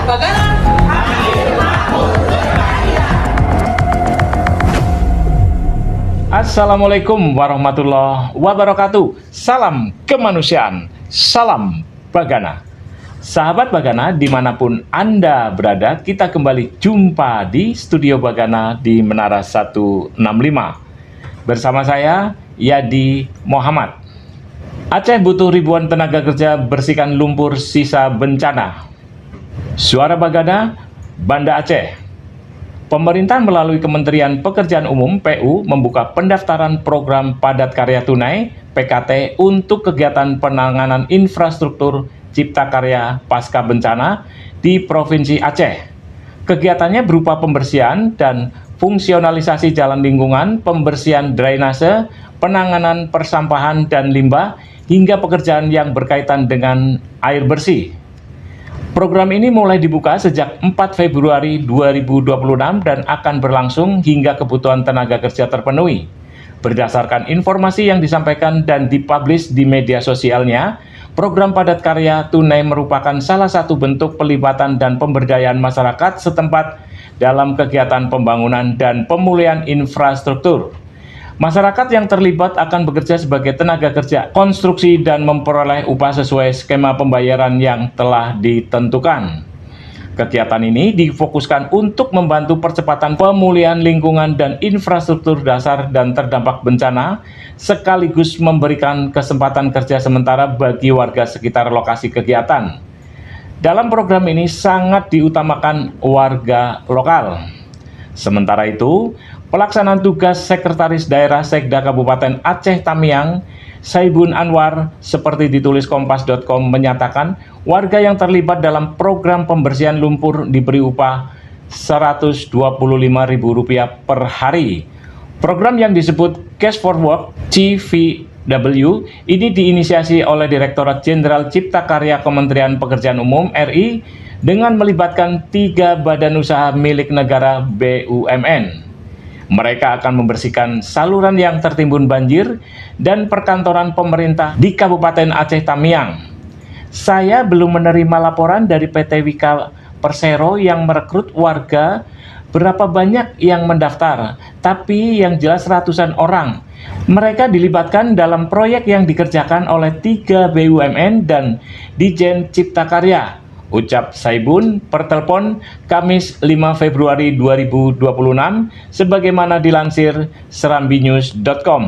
Bagana. Assalamualaikum warahmatullahi wabarakatuh. Salam kemanusiaan, salam Bagana. Sahabat Bagana dimanapun Anda berada, kita kembali jumpa di Studio Bagana di Menara 165. Bersama saya, Yadi Muhammad. Aceh butuh ribuan tenaga kerja bersihkan lumpur sisa bencana. Suara Bagana, Banda Aceh. Pemerintah melalui Kementerian Pekerjaan Umum (PU) membuka pendaftaran program padat karya tunai (PKT) untuk kegiatan penanganan infrastruktur cipta karya pasca bencana di Provinsi Aceh. Kegiatannya berupa pembersihan dan fungsionalisasi jalan lingkungan, pembersihan drainase, penanganan persampahan dan limbah, hingga pekerjaan yang berkaitan dengan air bersih. Program ini mulai dibuka sejak 4 Februari 2026 dan akan berlangsung hingga kebutuhan tenaga kerja terpenuhi. Berdasarkan informasi yang disampaikan dan dipublish di media sosialnya, program padat karya tunai merupakan salah satu bentuk pelibatan dan pemberdayaan masyarakat setempat dalam kegiatan pembangunan dan pemulihan infrastruktur. Masyarakat yang terlibat akan bekerja sebagai tenaga kerja konstruksi dan memperoleh upah sesuai skema pembayaran yang telah ditentukan. Kegiatan ini difokuskan untuk membantu percepatan pemulihan lingkungan dan infrastruktur dasar dan terdampak bencana, sekaligus memberikan kesempatan kerja sementara bagi warga sekitar lokasi kegiatan. Dalam program ini sangat diutamakan warga lokal. Sementara itu, pelaksanaan tugas Sekretaris Daerah Sekda Kabupaten Aceh Tamiang, Saibun Anwar, seperti ditulis kompas.com, menyatakan warga yang terlibat dalam program pembersihan lumpur diberi upah Rp125.000 per hari. Program yang disebut Cash for Work (CVW) ini diinisiasi oleh Direktorat Jenderal Cipta Karya Kementerian Pekerjaan Umum RI dengan melibatkan 3 badan usaha milik negara BUMN. Mereka akan membersihkan saluran yang tertimbun banjir dan perkantoran pemerintah di Kabupaten Aceh Tamiang. Saya belum menerima laporan dari PT Wika Persero yang merekrut warga berapa banyak yang mendaftar, tapi yang jelas ratusan orang. Mereka dilibatkan dalam proyek yang dikerjakan oleh 3 BUMN dan Dijen Cipta Karya, ucap Saibun per telepon Kamis 5 Februari 2026 sebagaimana dilansir serambinews.com.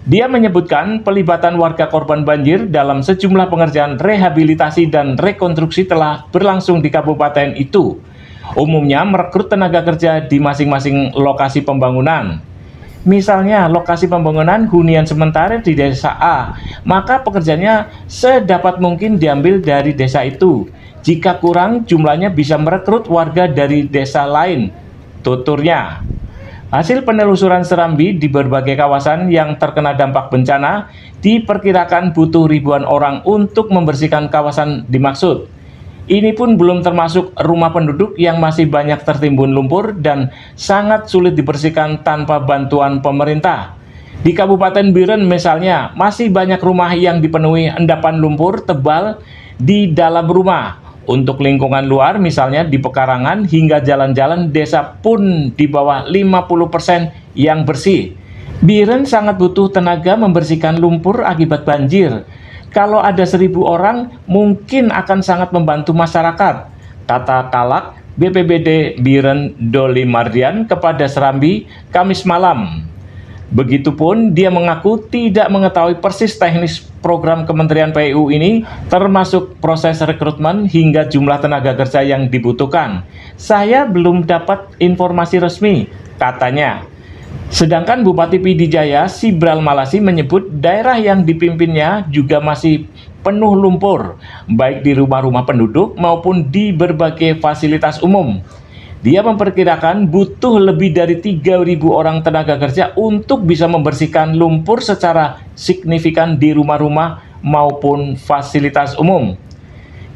Dia menyebutkan pelibatan warga korban banjir dalam sejumlah pengerjaan rehabilitasi dan rekonstruksi telah berlangsung di kabupaten itu. Umumnya merekrut tenaga kerja di masing-masing lokasi pembangunan. Misalnya lokasi pembangunan hunian sementara di desa A, maka pekerjanya sedapat mungkin diambil dari desa itu. Jika kurang, jumlahnya bisa merekrut warga dari desa lain, tuturnya. Hasil penelusuran Serambi di berbagai kawasan yang terkena dampak bencana diperkirakan butuh ribuan orang untuk membersihkan kawasan dimaksud. Ini pun belum termasuk rumah penduduk yang masih banyak tertimbun lumpur dan sangat sulit dibersihkan tanpa bantuan pemerintah. Di Kabupaten Biren misalnya, masih banyak rumah yang dipenuhi endapan lumpur tebal di dalam rumah. Untuk lingkungan luar misalnya di pekarangan hingga jalan-jalan desa pun di bawah 50% yang bersih. Biren sangat butuh tenaga membersihkan lumpur akibat banjir. Kalau ada 1.000 orang mungkin akan sangat membantu masyarakat, kata Kalak BPBD Biren Doli Mardian kepada Serambi Kamis malam. Begitupun dia mengaku tidak mengetahui persis teknis program Kementerian PU ini, termasuk proses rekrutmen hingga jumlah tenaga kerja yang dibutuhkan. Saya belum dapat informasi resmi, katanya. Sedangkan Bupati Pidijaya Sibral Malasi menyebut daerah yang dipimpinnya juga masih penuh lumpur, baik di rumah-rumah penduduk maupun di berbagai fasilitas umum. Dia memperkirakan butuh lebih dari 3.000 orang tenaga kerja untuk bisa membersihkan lumpur secara signifikan di rumah-rumah maupun fasilitas umum.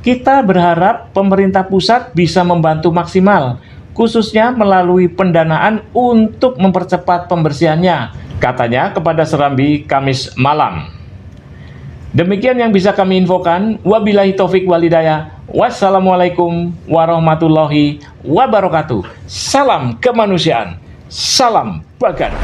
Kita berharap pemerintah pusat bisa membantu maksimal, khususnya melalui pendanaan untuk mempercepat pembersihannya, katanya kepada Serambi Kamis malam. Demikian yang bisa kami infokan. Wabillahi taufik walhidayah. Wassalamualaikum warahmatullahi wabarakatuh. Salam kemanusiaan. Salam Bagan.